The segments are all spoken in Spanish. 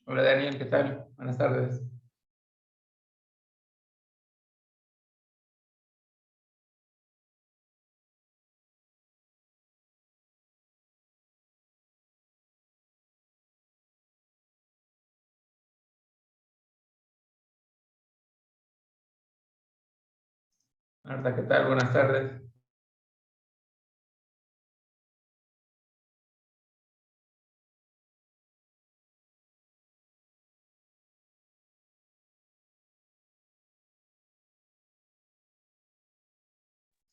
Hola Daniel, ¿qué tal? Buenas tardes. Marta, ¿qué tal? Buenas tardes.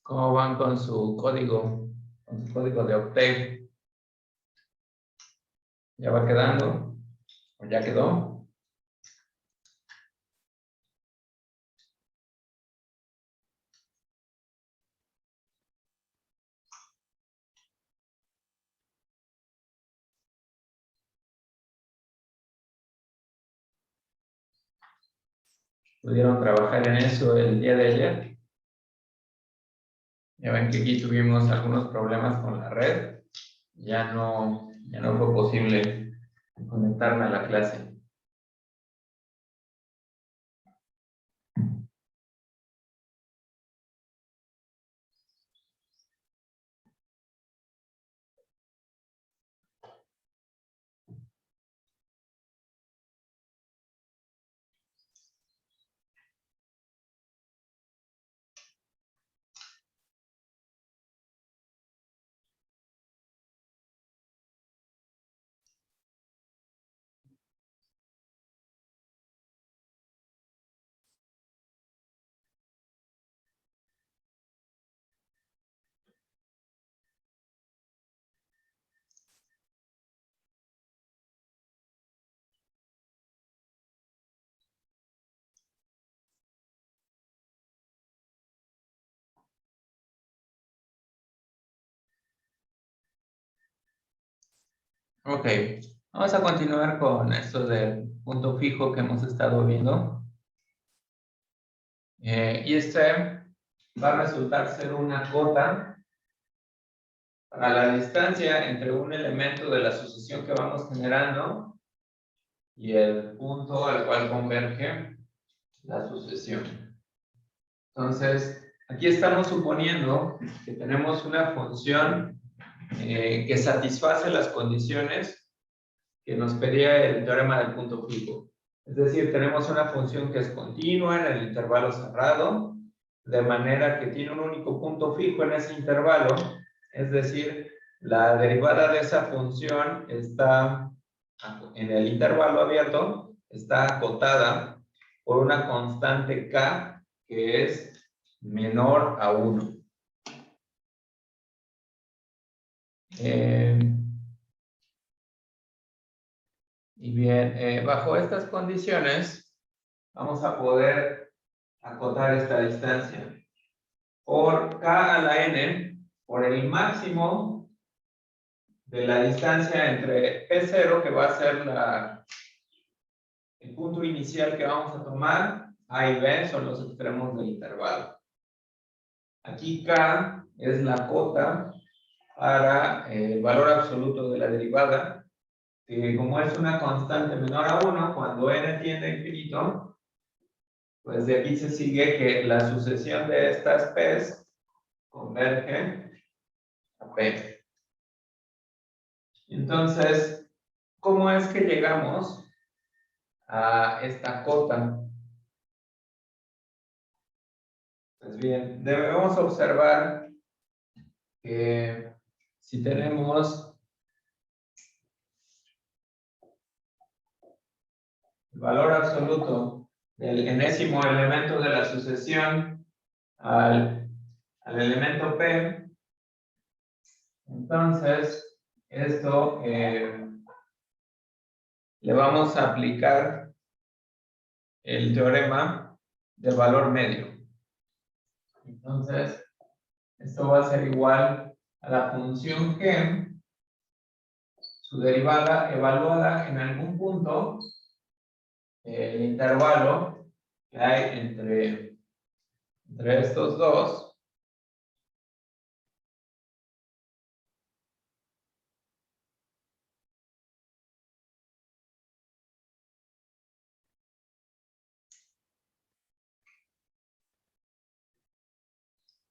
¿Cómo van con su código de Octave? ¿Ya va quedando? ¿O ya quedó? ¿Pudieron trabajar en eso el día de ayer? Ya ven que aquí tuvimos algunos problemas con la red. Ya no fue posible conectarme a la clase. Ok, vamos a continuar con esto del punto fijo que hemos estado viendo. Y este va a resultar ser una cota para la distancia entre un elemento de la sucesión que vamos generando y el punto al cual converge la sucesión. Entonces, aquí estamos suponiendo que tenemos una función que satisface las condiciones que nos pedía el teorema del punto fijo. Es decir, tenemos una función que es continua en el intervalo cerrado, de manera que tiene un único punto fijo en ese intervalo, es decir, la derivada de esa función está en el intervalo abierto, está acotada por una constante k que es menor a 1. Y bien, bajo estas condiciones vamos a poder acotar esta distancia por k a la n, por el máximo de la distancia entre P0, que va a ser el punto inicial que vamos a tomar. A y B son los extremos del intervalo. Aquí k es la cota para el valor absoluto de la derivada, que como es una constante menor a 1, cuando n tiende a infinito, pues de aquí se sigue que la sucesión de estas p's converge a p. Entonces, ¿cómo es que llegamos a esta cota? Pues bien, debemos observar que si tenemos el valor absoluto del enésimo elemento de la sucesión al elemento p, entonces esto le vamos a aplicar el teorema del valor medio. Entonces, esto va a ser igual a la función g, su derivada evaluada en algún punto, el intervalo que hay entre estos dos,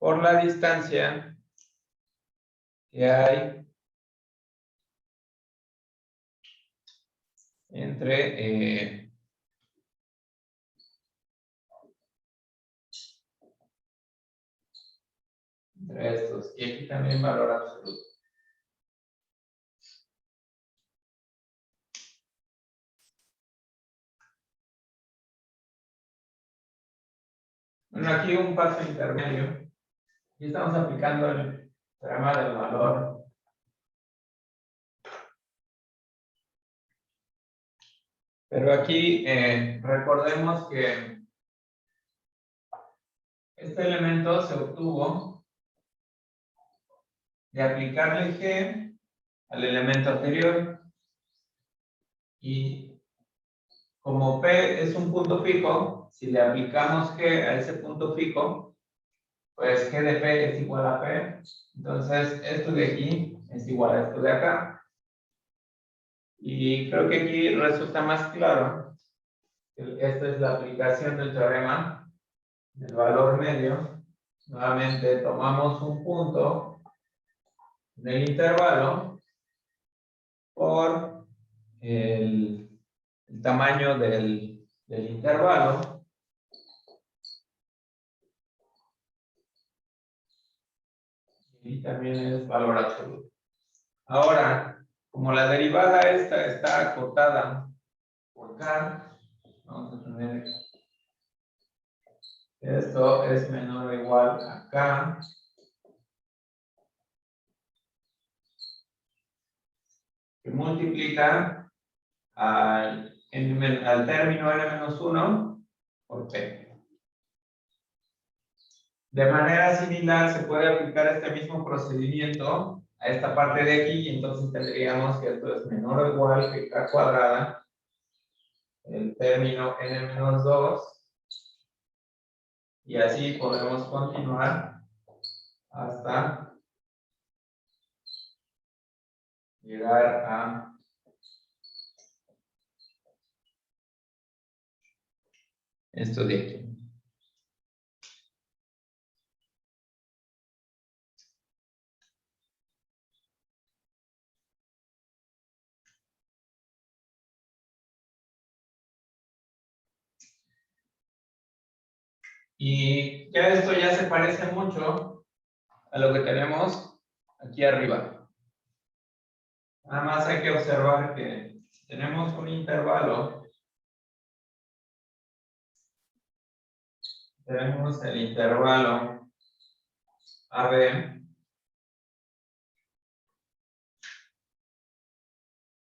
por la distancia que hay entre estos. Y aquí también valor absoluto. Bueno, aquí un paso intermedio. Aquí estamos aplicando el teorema del valor. Pero aquí recordemos que este elemento se obtuvo de aplicarle G al elemento anterior. Y como P es un punto fijo, si le aplicamos G a ese punto fijo, pues G de P es igual a P. Entonces, esto de aquí es igual a esto de acá. Y creo que aquí resulta más claro que esta es la aplicación del teorema del valor medio. Nuevamente tomamos un punto en el intervalo por el tamaño del intervalo. Y también es valor absoluto. Ahora, como la derivada esta está acotada por K, vamos a tener que esto es menor o igual a K que multiplica al término n-1 por P. De manera similar se puede aplicar este mismo procedimiento a esta parte de aquí, y entonces tendríamos que esto es menor o igual que K cuadrada, el término n-2, y así podemos continuar hasta llegar a esto de aquí. Y ya esto ya se parece mucho a lo que tenemos aquí arriba. Nada más hay que observar que si tenemos un intervalo, tenemos el intervalo AB,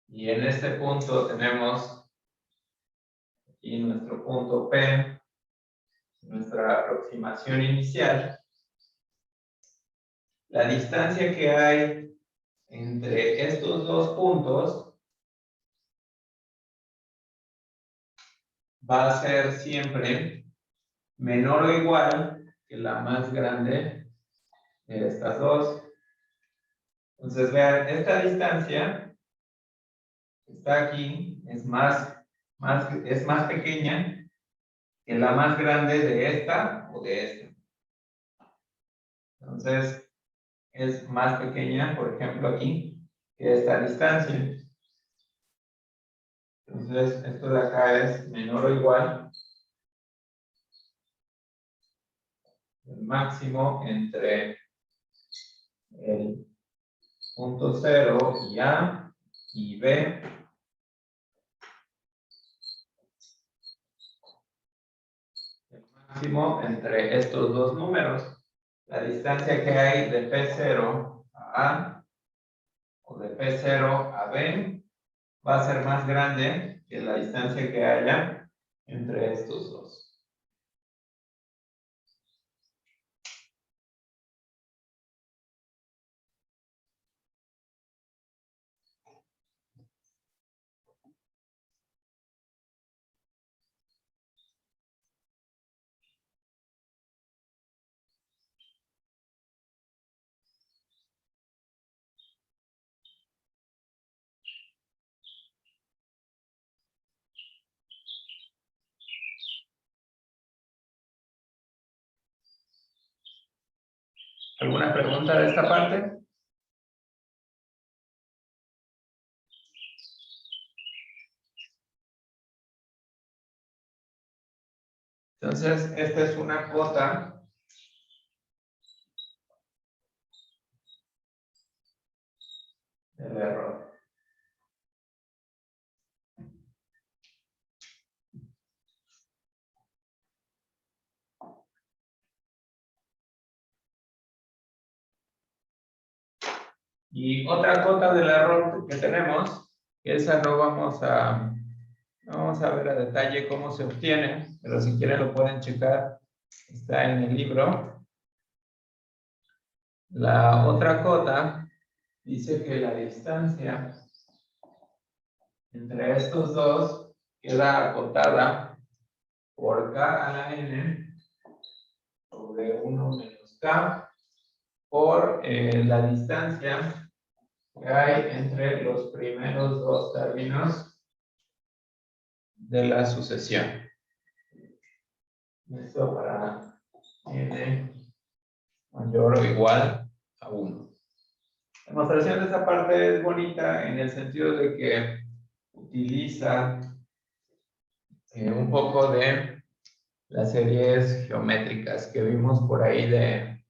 y en este punto tenemos aquí nuestro punto P, nuestra aproximación inicial. La distancia que hay entre estos dos puntos va a ser siempre menor o igual que la más grande de estas dos. Entonces, vean, esta distancia que está aquí es más pequeña que la más grande de esta o de esta. Entonces, es más pequeña, por ejemplo, aquí, que esta distancia. Entonces, esto de acá es menor o igual el máximo entre el punto 0 y A y B. El máximo entre estos dos números. La distancia que hay de P0 a A o de P0 a B va a ser más grande que la distancia que haya entre estos dos. ¿Alguna pregunta de esta parte? Entonces, esta es una cota del error. Y otra cota del error que tenemos, esa no vamos a ver a detalle cómo se obtiene, pero si quieren lo pueden checar, está en el libro. La otra cota dice que la distancia entre estos dos queda acotada por k a la n sobre 1 menos k por la distancia que hay entre los primeros dos términos de la sucesión. Esto para n mayor o igual a 1. La demostración de esta parte es bonita en el sentido de que utiliza un poco de las series geométricas que vimos por ahí de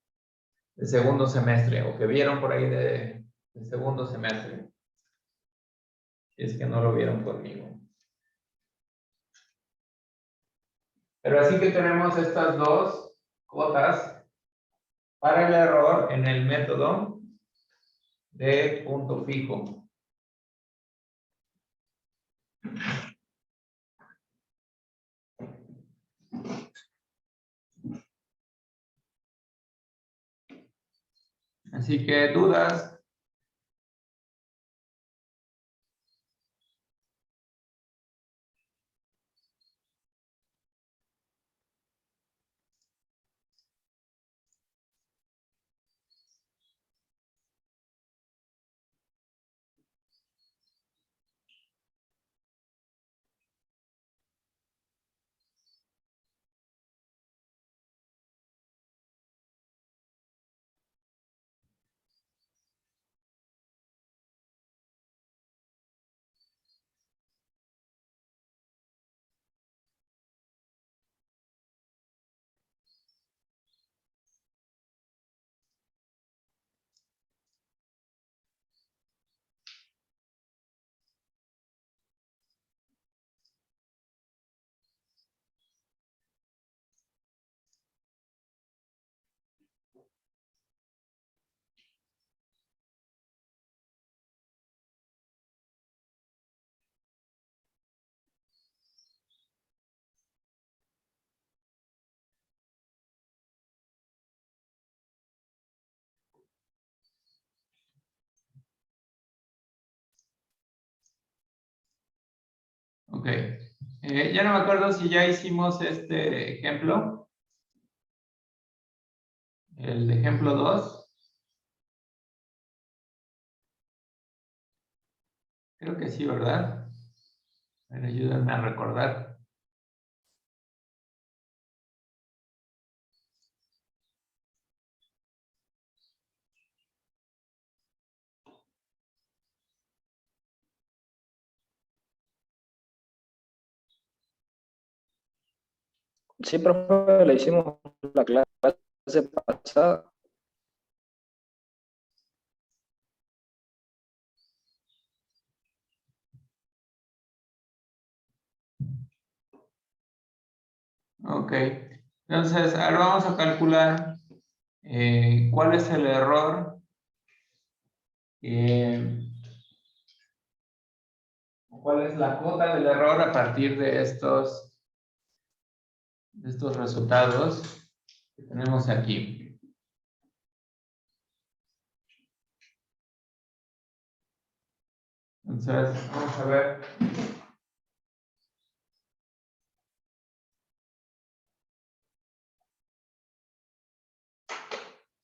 segundo semestre o que vieron por ahí de segundo semestre. Si es que no lo vieron conmigo. Pero así que tenemos estas dos cotas para el error en el método de punto fijo. Así que dudas. Ok. Ya no me acuerdo si ya hicimos este ejemplo. El ejemplo 2. Creo que sí, ¿verdad? A ver, ayúdenme a recordar. Sí, profe, le hicimos la clase pasada. Ok. Entonces, ahora vamos a calcular cuál es el error cuál es la cota del error a partir de estos resultados que tenemos aquí. Entonces, vamos a ver.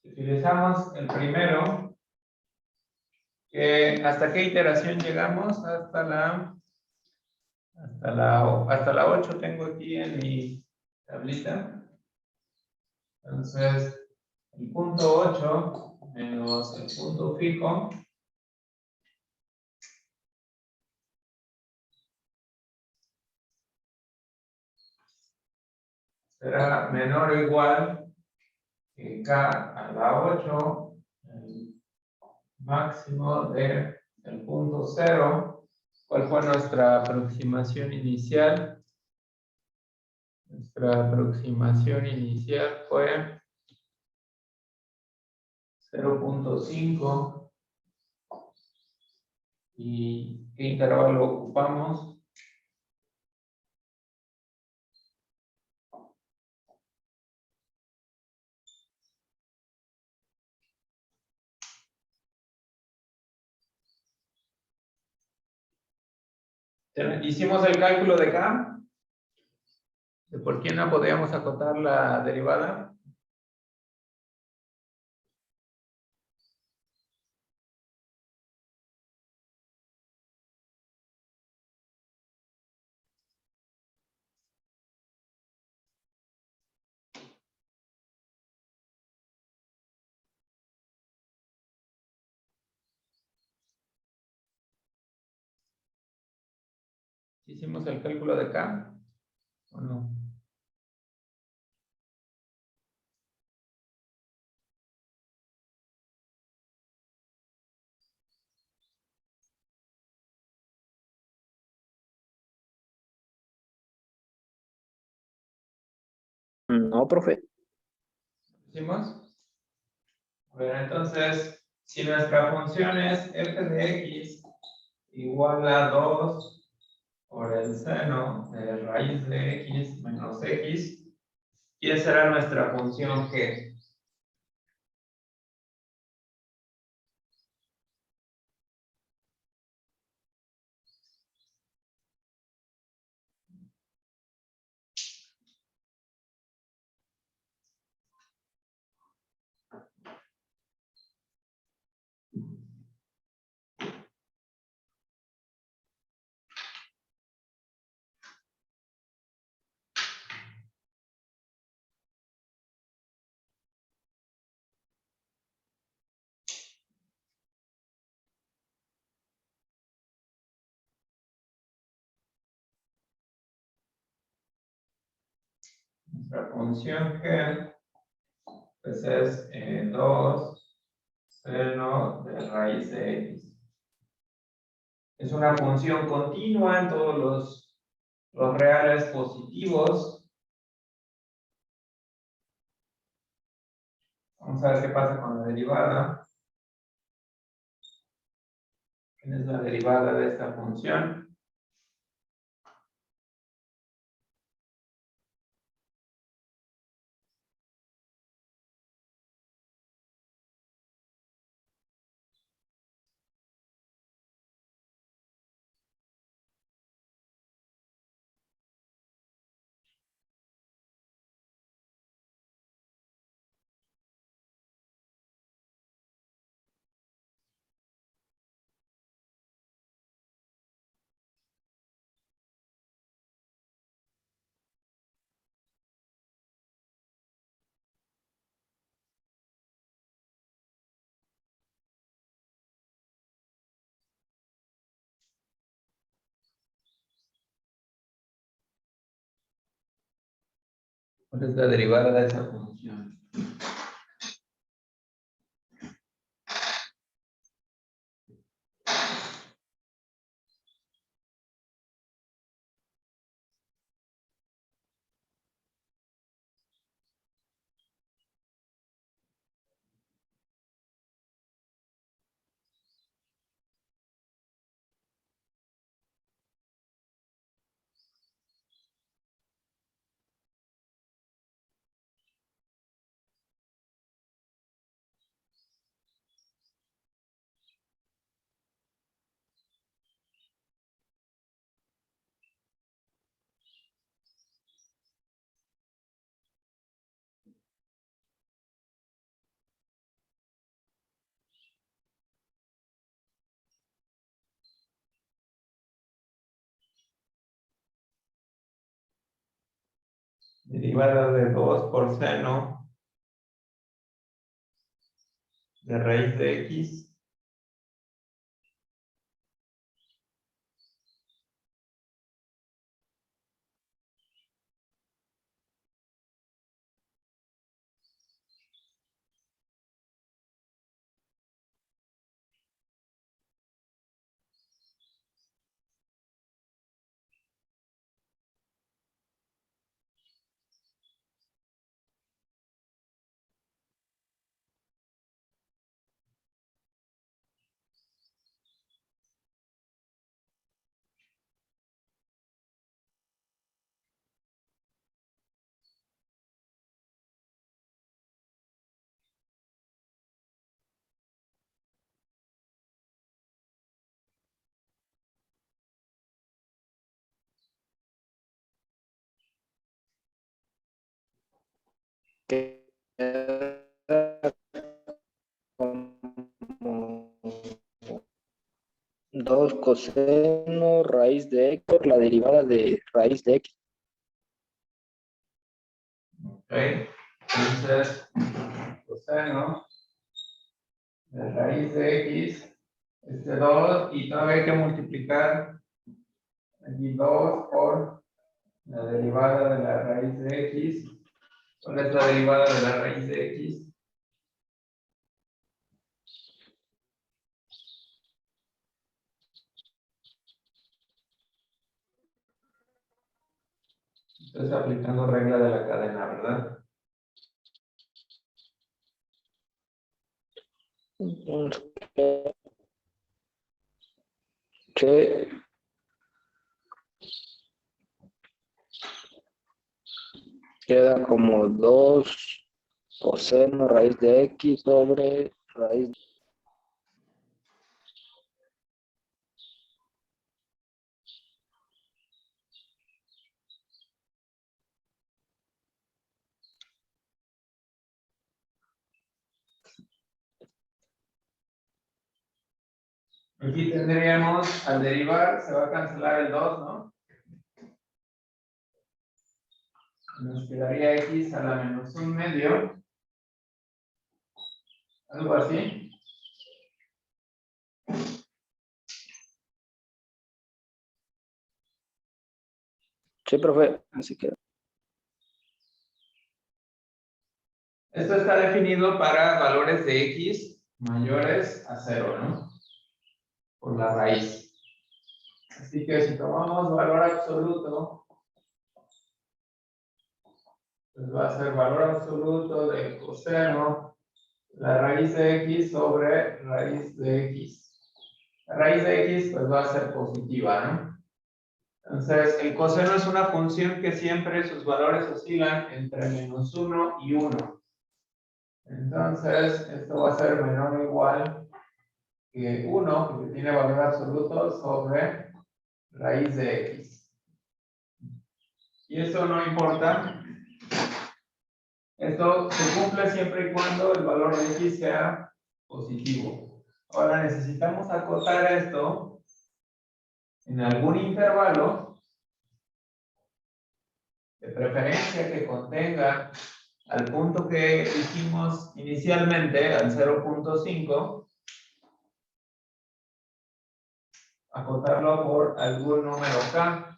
Si utilizamos el primero, ¿hasta qué iteración llegamos? Hasta la 8 tengo aquí en mi tablita. Entonces, el punto 8 menos el punto fijo será menor o igual que k a la 8, el máximo del punto 0. ¿Cuál fue nuestra aproximación inicial? Nuestra aproximación inicial fue 0.5. ¿Y qué intervalo ocupamos? Hicimos el cálculo de K, de por qué no podíamos acotar la derivada. ¿Hicimos el cálculo de K o no? No, profe. ¿Hicimos? Bueno, entonces, si nuestra función es f de x igual a 2 por el seno de raíz de x menos x, ¿quién será nuestra función g? Nuestra función g pues es 2 seno de raíz de x. Es una función continua en todos los reales positivos. Vamos a ver qué pasa con la derivada. ¿Quién es la derivada de esta función? ¿Cuál es la derivada de esa función? Derivada de 2 por seno de raíz de X. Queda como 2 coseno raíz de X por la derivada de raíz de X. Ok. Entonces, coseno de raíz de X es de 2 y todavía hay que multiplicar aquí 2 por la derivada de la raíz de X. ¿Cuál es la derivada de la raíz de X? Estás aplicando regla de la cadena, ¿verdad? Que queda como 2 coseno raíz de X sobre raíz. Aquí tendríamos, al derivar, se va a cancelar el 2, ¿no? Nos quedaría X a la menos 1/2. Algo así. Sí, profe, así que Esto está definido para valores de X mayores a 0, ¿no? Por la raíz. Así que si tomamos valor absoluto, pues va a ser valor absoluto de coseno, la raíz de X sobre raíz de X. La raíz de X pues va a ser positiva, ¿no? Entonces, el coseno es una función que siempre sus valores oscilan entre menos 1 y 1. Entonces, esto va a ser menor o igual que 1, porque tiene valor absoluto, sobre raíz de X. Y eso no importa. Esto se cumple siempre y cuando el valor de X sea positivo. Ahora necesitamos acotar esto en algún intervalo, de preferencia que contenga al punto que dijimos inicialmente, al 0.5, acotarlo por algún número K.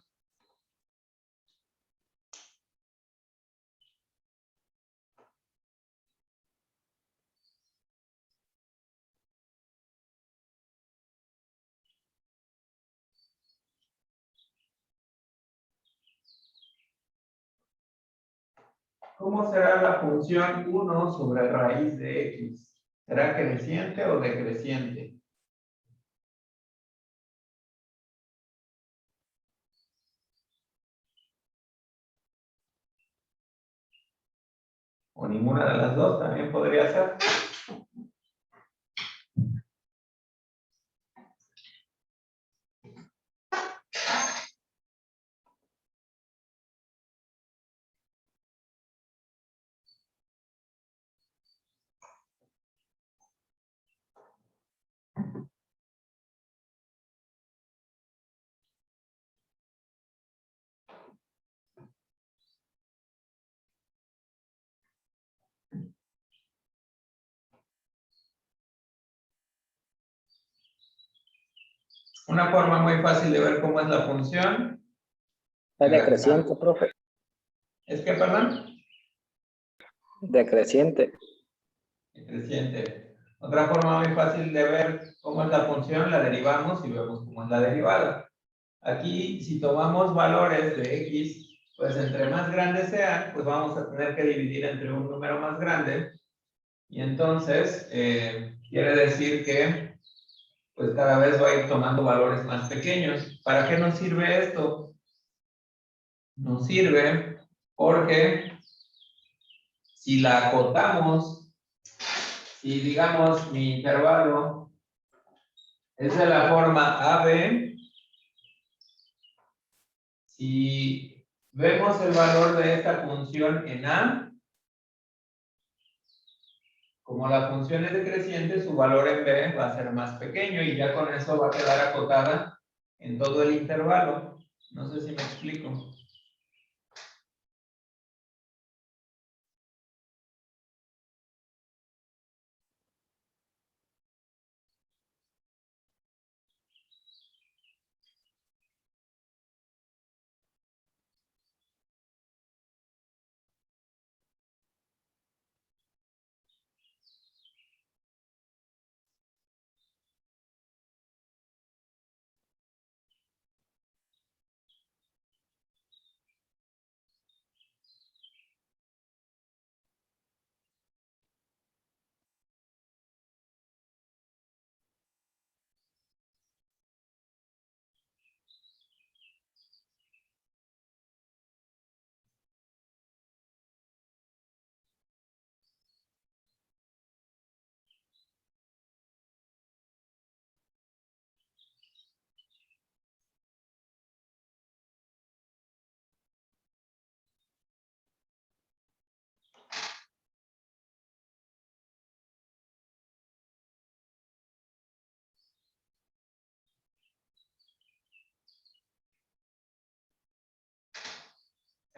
¿Cómo será la función 1 sobre raíz de X? ¿Será creciente o decreciente? O ninguna de las dos también podría ser. Una forma muy fácil de ver cómo es la función. Es decreciente, profe. ¿Es que, perdón? Decreciente. Creciente. Otra forma muy fácil de ver cómo es la función, la derivamos y vemos cómo es la derivada. Aquí, si tomamos valores de x, pues entre más grandes sean, pues vamos a tener que dividir entre un número más grande. Y entonces, quiere decir que pues cada vez va a ir tomando valores más pequeños. ¿Para qué nos sirve esto? Nos sirve porque si la acotamos, si digamos mi intervalo es de la forma AB, si vemos el valor de esta función en A, como la función es decreciente, su valor en B va a ser más pequeño y ya con eso va a quedar acotada en todo el intervalo. No sé si me explico.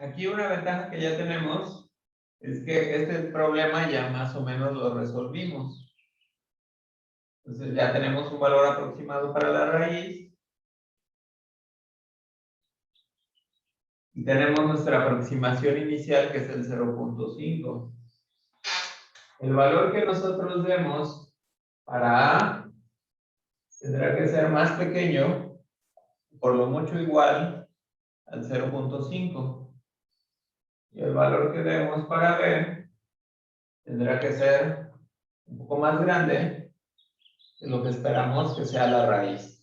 Aquí una ventaja que ya tenemos es que este problema ya más o menos lo resolvimos. Entonces ya tenemos un valor aproximado para la raíz. Y tenemos nuestra aproximación inicial que es el 0.5. El valor que nosotros demos para A tendrá que ser más pequeño, por lo mucho igual al 0.5. Y el valor que demos para B tendrá que ser un poco más grande de lo que esperamos que sea la raíz.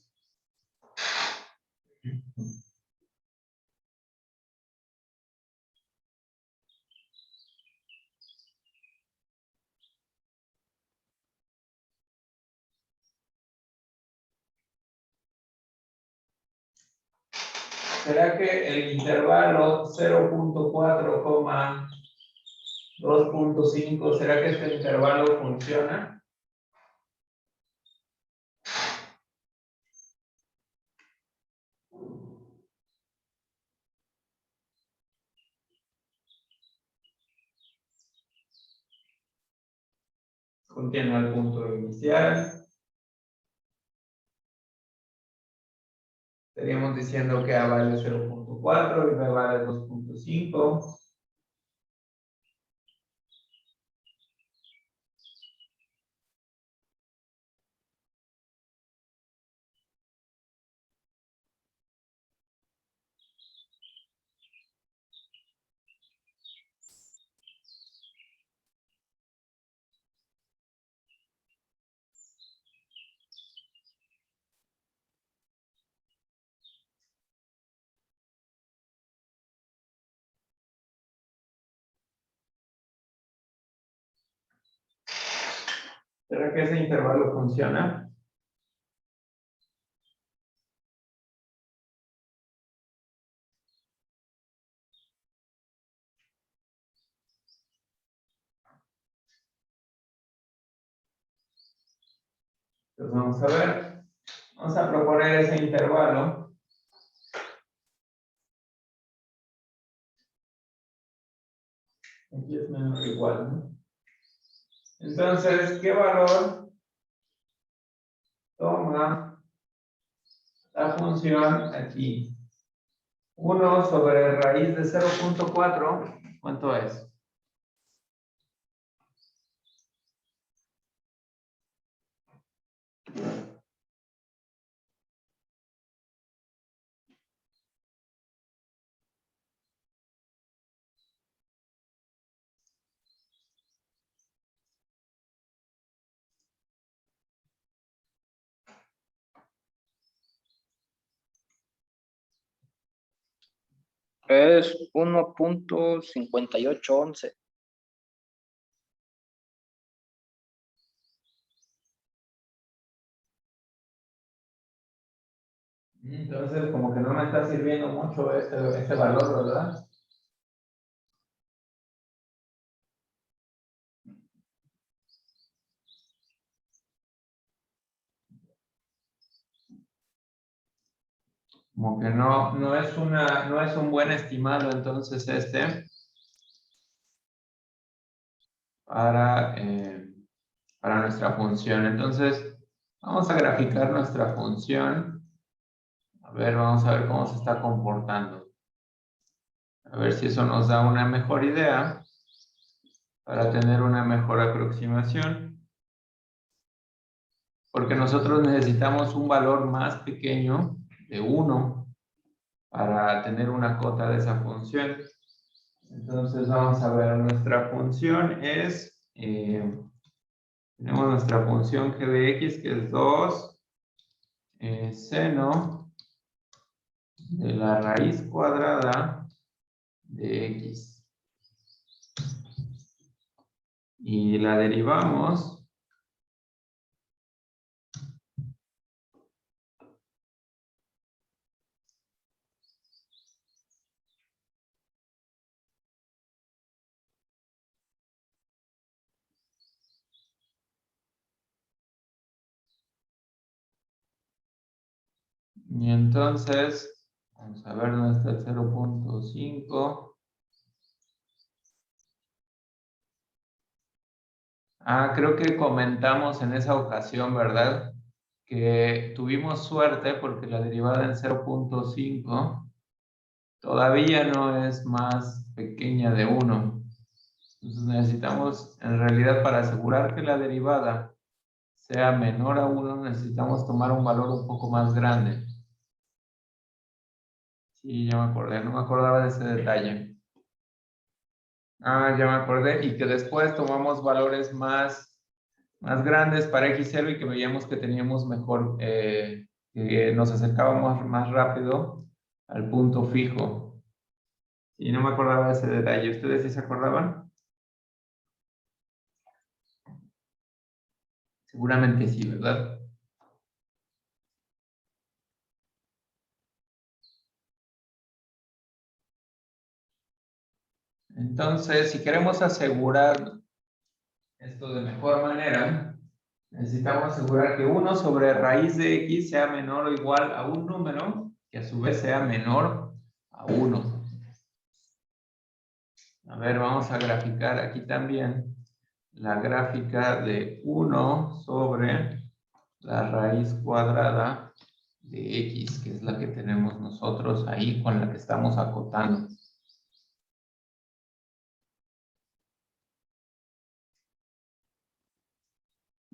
¿Será que el intervalo 0.4,2.5, será que este intervalo funciona? Contiene el punto inicial. Estaríamos diciendo que A vale 0.4 y B vale 2.5. ¿Será que ese intervalo funciona? Entonces vamos a ver. Vamos a proponer ese intervalo. Aquí es menor o igual, ¿no? Entonces, ¿qué valor toma la función aquí. 1 sobre raíz de 0.4, ¿cuánto es? Es 1.5811. Entonces, como que no me está sirviendo mucho este valor, ¿verdad? Como que no es un buen estimado, entonces para nuestra función. Entonces, vamos a graficar nuestra función. A ver, vamos a ver cómo se está comportando. A ver si eso nos da una mejor idea para tener una mejor aproximación. Porque nosotros necesitamos un valor más pequeño de 1 para tener una cota de esa función. Entonces vamos a ver, nuestra función es, tenemos nuestra función g de x que es 2 seno de la raíz cuadrada de x. Y la derivamos y entonces, vamos a ver dónde está el 0.5. Creo que comentamos en esa ocasión, ¿verdad? Que tuvimos suerte porque la derivada en 0.5 todavía no es más pequeña de 1. Entonces necesitamos, en realidad, para asegurar que la derivada sea menor a 1, necesitamos tomar un valor un poco más grande. Sí, ya me acordé, no me acordaba de ese detalle. Ya me acordé, y que después tomamos valores más grandes para x0 y que veíamos que teníamos mejor, que nos acercábamos más rápido al punto fijo. Y no me acordaba de ese detalle. ¿Ustedes sí se acordaban? Seguramente sí, ¿verdad? Entonces, si queremos asegurar esto de mejor manera, necesitamos asegurar que 1 sobre raíz de x sea menor o igual a un número que a su vez sea menor a 1. A ver, vamos a graficar aquí también la gráfica de 1 sobre la raíz cuadrada de x, que es la que tenemos nosotros ahí con la que estamos acotando.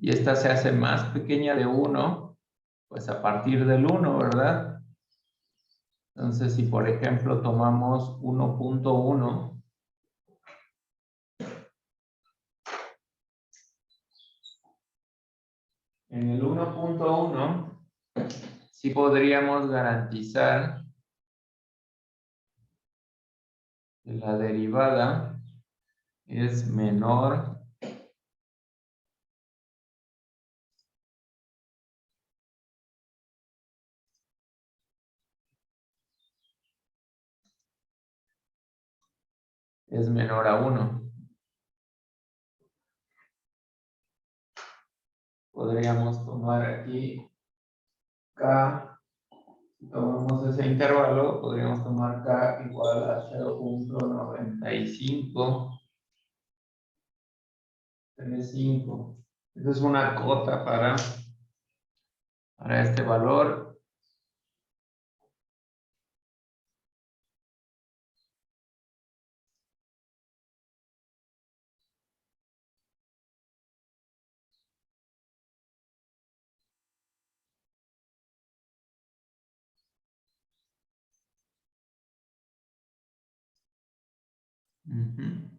Y esta se hace más pequeña de 1, pues a partir del 1, ¿verdad? Entonces, si por ejemplo tomamos 1.1, en el 1.1 sí podríamos garantizar que la derivada es menor a 1. Podríamos tomar aquí K, si tomamos ese intervalo, podríamos tomar K igual a 0.9535. Esa es una cota para este valor. Ujú.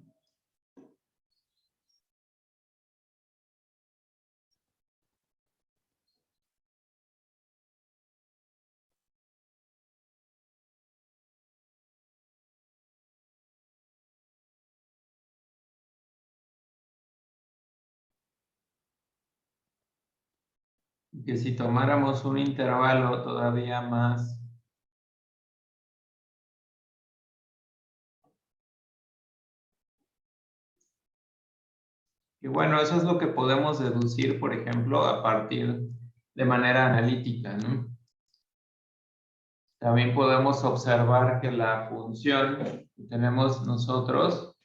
Que si tomáramos un intervalo todavía más y bueno, eso es lo que podemos deducir, por ejemplo, a partir de manera analítica, ¿no? También podemos observar que la función que tenemos nosotros,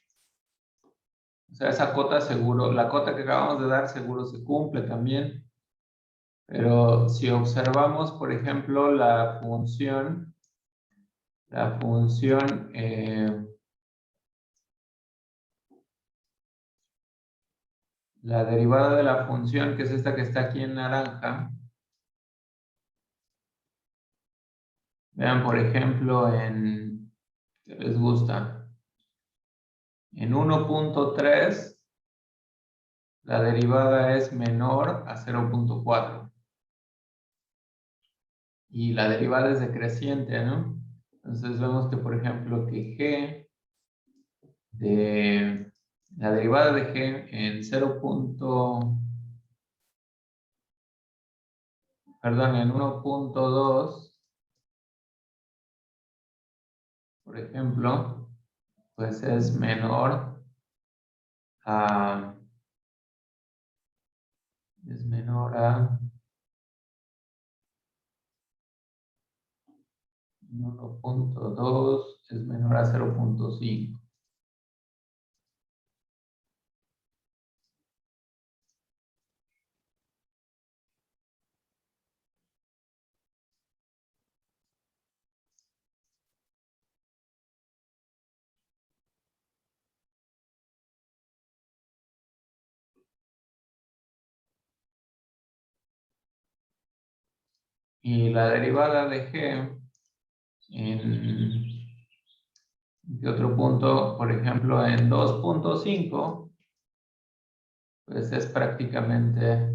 o sea, esa cota seguro, la cota que acabamos de dar seguro se cumple también. Pero si observamos, por ejemplo, la función, la derivada de la función, que es esta que está aquí en naranja. Vean, por ejemplo, ¿qué les gusta? En 1.3, la derivada es menor a 0.4. Y la derivada es decreciente, ¿no? Entonces vemos que, por ejemplo, que la derivada de g en 1.2, por ejemplo, pues es menor a 1.2 es menor a 0.5. Y la derivada de g ¿qué otro punto? Por ejemplo, en 2.5, pues es prácticamente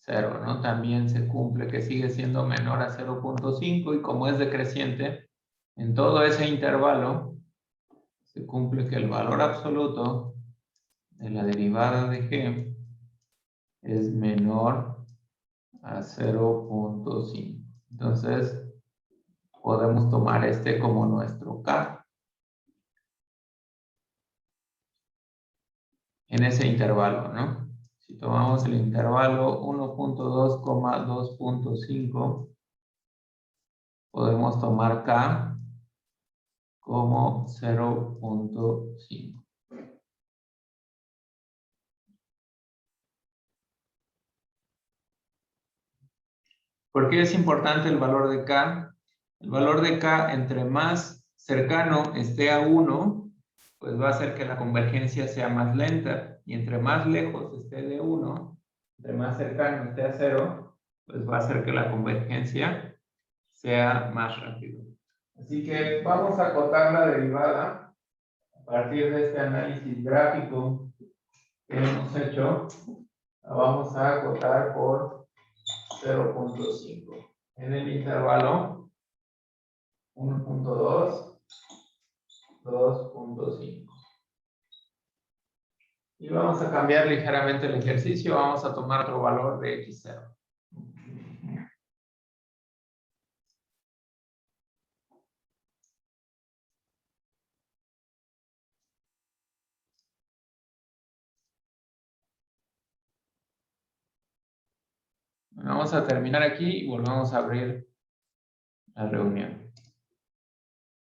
0, ¿no? También se cumple que sigue siendo menor a 0.5 y como es decreciente, en todo ese intervalo se cumple que el valor absoluto de la derivada de g es menor a 0.5. Entonces, podemos tomar este como nuestro K en ese intervalo, ¿no? Si tomamos el intervalo 1.2, 2.5, podemos tomar K como 0.5. ¿Por qué es importante el valor de K? El valor de K, entre más cercano esté a 1, pues va a hacer que la convergencia sea más lenta. Y entre más lejos esté de 1, entre más cercano esté a 0, pues va a hacer que la convergencia sea más rápido. Así que vamos a acotar la derivada a partir de este análisis gráfico que hemos hecho. La vamos a acotar por 0.5 en el intervalo 1.2, 2.5. Y vamos a cambiar ligeramente el ejercicio. Vamos a tomar otro valor de x0. Bueno, vamos a terminar aquí y volvemos a abrir la reunión.